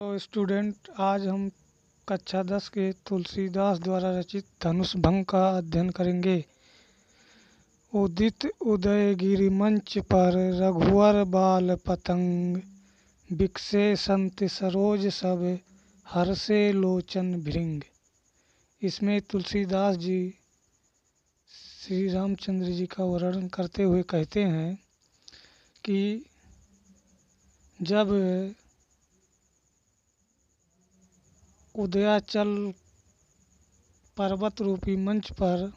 तो स्टूडेंट, आज हम कक्षा 10 के तुलसीदास द्वारा रचित धनुष भंग का अध्ययन करेंगे। उदित उदयगिरि मंच पर रघुवर बाल पतंग, बिकसे संत सरोज सब हर्षे लोचन भृंग। इसमें तुलसीदास जी श्री रामचंद्र जी का वर्णन करते हुए कहते हैं कि जब उदयाचल पर्वत रूपी मंच पर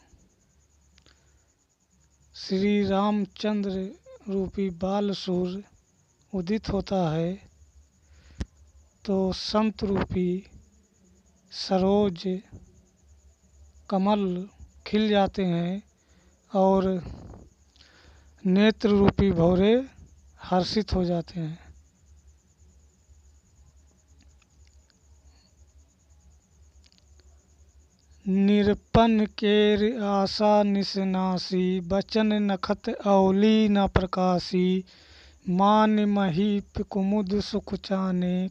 श्री रामचंद्र रूपी बाल सूर्य उदित होता है तो संत रूपी सरोज कमल खिल जाते हैं और नेत्र रूपी भौरे हर्षित हो जाते हैं। निरपन केर आशा निसनासी, बचन नखत औली न प्रकाशी। मान महीप कुमुद सुख चाने,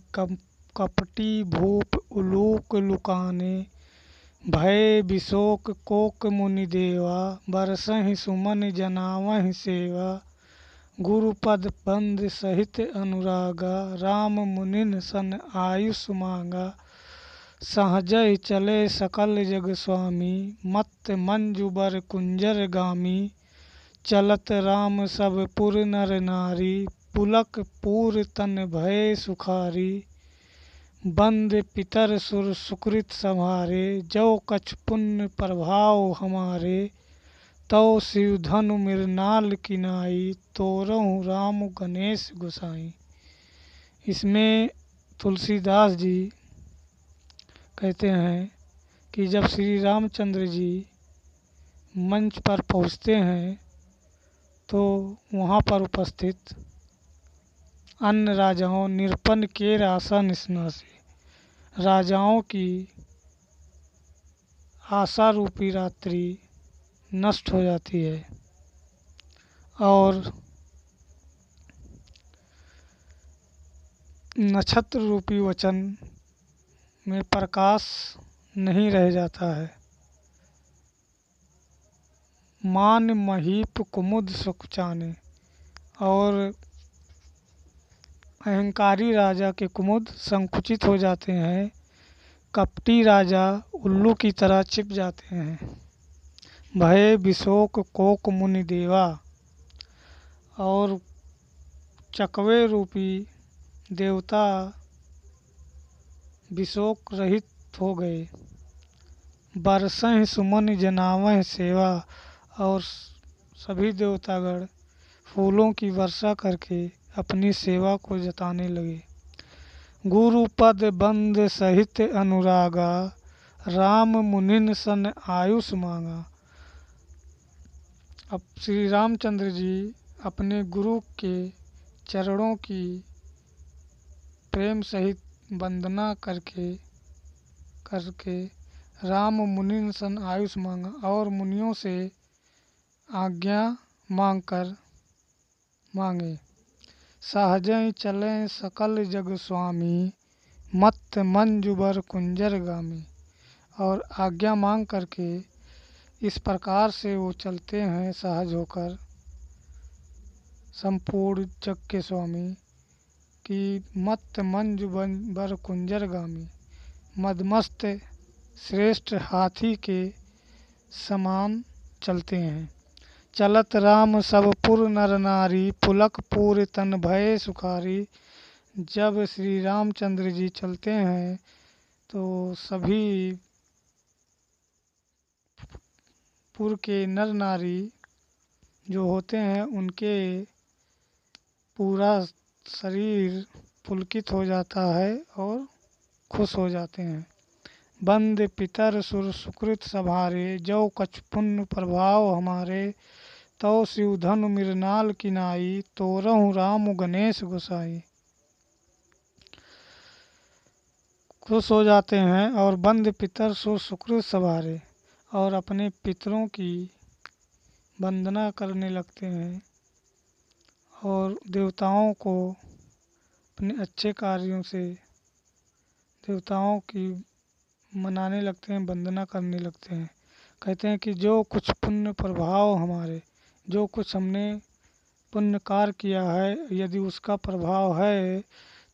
कपटी भूप उलूक लुकाने। भय विशोक कोक मुनि देवा, बरसहि सुमन जनावहि सेवा। गुरुपद बंद सहित अनुरागा, राम मुनिन सन आयुष मांगा। सहजय चले सकल जग स्वामी, मत्त मंजु बर कुंजर गामी। चलत राम सब पुर नर नारी, पुलक पूर तन भय सुखारी। बंद पितर सुर सुकृत संहारे, जो कछ पुण्य प्रभाव हमारे। तौ शिव धनु मृणाल किनाई, तोरहु राम गणेश गोसाई। इसमें तुलसीदास जी कहते हैं कि जब श्री रामचंद्र जी मंच पर पहुँचते हैं तो वहाँ पर उपस्थित अन्य राजाओं निरपन के आशा निशना से राजाओं की आशा रूपी रात्रि नष्ट हो जाती है और नक्षत्र रूपी वचन में प्रकाश नहीं रह जाता है। मान महीप कुमुद सुख चाने, और अहंकारी राजा के कुमुद संकुचित हो जाते हैं, कपटी राजा उल्लू की तरह छिप जाते हैं। भय विशोक कोक मुनि देवा, और चकवे रूपी देवता विशोक रहित हो गए। बरसहि सुमन जनावह सेवा, और सभी देवतागण फूलों की वर्षा करके अपनी सेवा को जताने लगे। गुरुपद बंद सहित अनुरागा, राम मुनिन सन आयुष मांगा। अब श्री रामचंद्र जी अपने गुरु के चरणों की प्रेम सहित वंदना करके राम मुनिन सन आयुष मांगा और मुनियों से आज्ञा मांगे। सहजय चले सकल जग स्वामी, मत्त मंजु बर कुंजर गामी। और आज्ञा मांग करके इस प्रकार से वो चलते हैं सहज होकर संपूर्ण जग के स्वामी कि मत्त मंजु बर कुंजर गामी, मदमस्त श्रेष्ठ हाथी के समान चलते हैं। चलत राम सब पुर नर नारी, पुलक पूर तन भय सुखारी। जब श्री रामचंद्र जी चलते हैं तो सभी पुर के नर नारी जो होते हैं उनके पूरा शरीर पुलकित हो जाता है और खुश हो जाते हैं। बंद पितर सुर सुकृत सभारे, जो कछ पुण्य प्रभाव हमारे। तौ शिव धनु मृणाल किनाई, तोरहु राम गणेश गोसाई। खुश हो जाते हैं और बंद पितर सुर सुकृत सभारे, और अपने पितरों की वंदना करने लगते हैं और देवताओं को अपने अच्छे कार्यों से देवताओं की मनाने लगते हैं, वंदना करने लगते हैं। कहते हैं कि जो कुछ पुण्य प्रभाव हमारे, जो कुछ हमने पुण्य कार्य किया है, यदि उसका प्रभाव है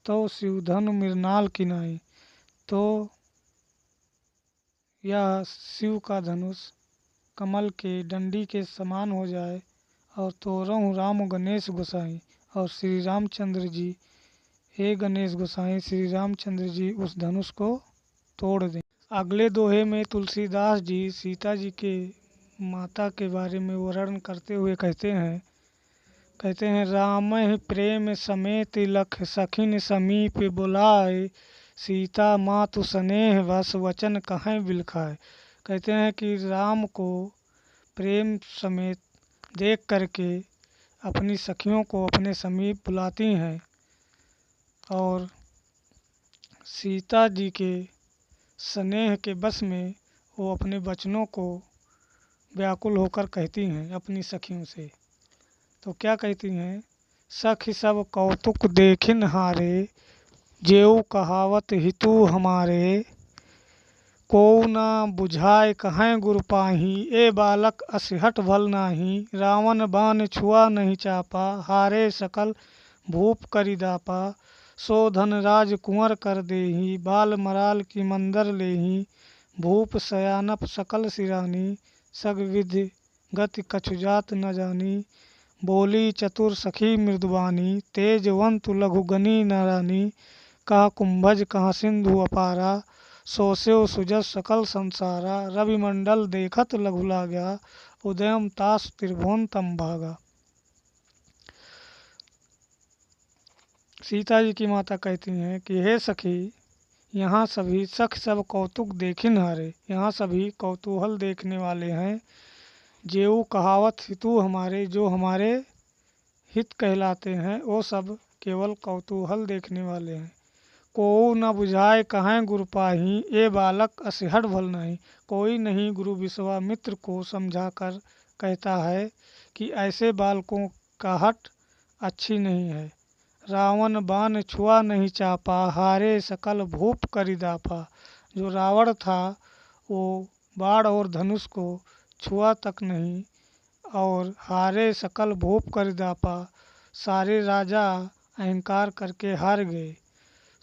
तो शिवधनु मृणाल की नाई, तो यह शिव का धनुष कमल के डंडी के समान हो जाए। और तोरहु राम गणेश गोसाई, और श्री रामचंद्र जी, हे गणेश गोसाई श्री रामचंद्र जी उस धनुष को तोड़ दें। अगले दोहे में तुलसीदास जी सीता जी के माता के बारे में वर्णन करते हुए कहते हैं राम प्रेम समेत लख सखिन समीप बुलाए, सीता मातु स्नेह वस वचन कहें बिलखाए। कहते हैं कि राम को प्रेम समेत देख करके अपनी सखियों को अपने समीप बुलाती हैं, और सीता जी के स्नेह के बस में वो अपने वचनों को व्याकुल होकर कहती हैं अपनी सखियों से। तो क्या कहती हैं? सखी सब कौतुक देखिन हारे, जेऊ कहावत हितू हमारे, को ना बुझाए कहें गुरु पाही, ए बालक असहट भल नाही, रावण बाण छुआ नहीं चापा, हारे सकल भूप करिदापा, सो धन राज कुंवर कर देही, बाल मराल की मंदर लेही, भूप सयानप सकल सिरानी, सग विधि गति कछु जात न जानी, बोली चतुर सखी मृदुवानी, तेजवंत लघुगनी नारानी, कहा कुंभज कहाँ सिंधु अपारा, सो सेव सुजस सकल संसारा, रविमंडल देखत लघु लाग्या, उदयम तास त्रिभुवन तम भागा। सीता जी की माता कहती हैं कि हे सखी, यहाँ सभी सख सब कौतुक देखिन हारे, यहाँ सभी कौतूहल देखने वाले हैं। जेऊ कहावत हितु हमारे, जो हमारे हित कहलाते हैं वो सब केवल कौतूहल देखने वाले हैं। को न बुझाए कहें गुरु पाही, ए बालक असहट भल नहीं, कोई नहीं गुरु विश्वामित्र को समझाकर कहता है कि ऐसे बालकों का हट अच्छी नहीं है। रावण बाण छुआ नहीं चापा, हारे सकल भूप करिदापा, जो रावण था वो बाण और धनुष को छुआ तक नहीं, और हारे सकल भूप करिदापा, सारे राजा अहंकार करके हार गए।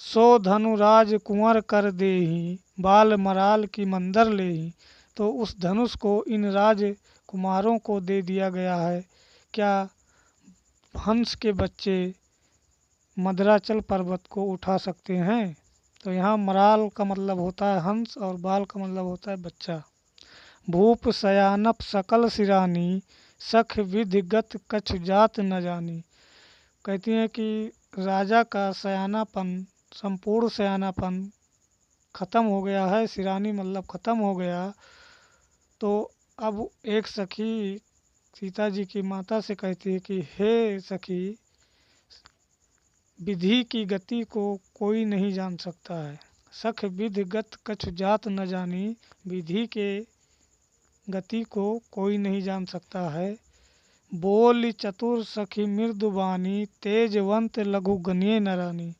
सो धनुराज कुंवर कर देही, बाल मराल की मंदर लेही, तो उस धनुष को इन राजकुमारों को दे दिया गया है। क्या हंस के बच्चे मद्राचल पर्वत को उठा सकते हैं? तो यहाँ मराल का मतलब होता है हंस, और बाल का मतलब होता है बच्चा। भूप सयानप सकल सिरानी, सख विधिगत कछु जात न जानी। कहती हैं कि राजा का सयानापन, संपूर्ण सयानापन खत्म हो गया है, सिरानी मतलब खत्म हो गया। तो अब एक सखी सीता जी की माता से कहती है कि हे सखी, विधि की गति को कोई नहीं जान सकता है। सख विधिगत कछु जात न जानी, विधि के गति को कोई नहीं जान सकता है। बोल चतुर सखी मृदुबानी, तेजवंत लघु गनिये नरानी।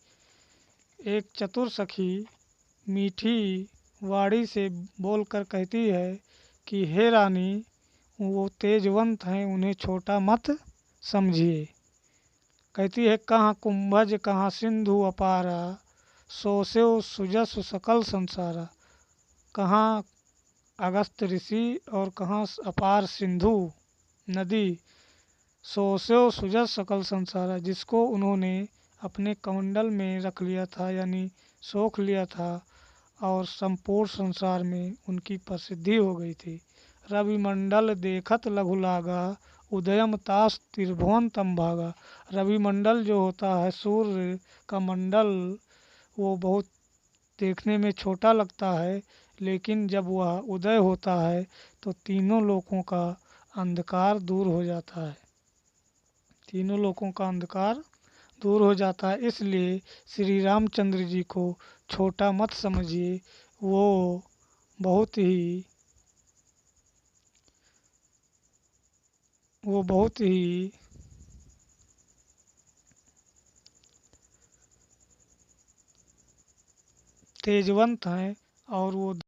एक चतुर सखी मीठी वाणी से बोलकर कहती है कि हे रानी, वो तेजवंत हैं, उन्हें छोटा मत समझिए। कहती है कहाँ कुंभज कहाँ सिंधु अपारा, सो सेव सुजस सकल संसारा। कहाँ अगस्त ऋषि और कहाँ अपार सिंधु नदी, सो सेव सुजस सकल संसारा, जिसको उन्होंने अपने कमंडल में रख लिया था, यानी सोख लिया था, और संपूर्ण संसार में उनकी प्रसिद्धि हो गई थी। रविमंडल देखत लघु लागा, उदयम तास त्रिभुवन तम भागा। रविमंडल जो होता है, सूर्य का मंडल, वो बहुत देखने में छोटा लगता है, लेकिन जब वह उदय होता है तो तीनों लोकों का अंधकार दूर हो जाता है। तीनों लोकों का अंधकार दूर हो जाता है। इसलिए श्री रामचंद्र जी को छोटा मत समझिए, वो बहुत ही तेजवंत हैं और वो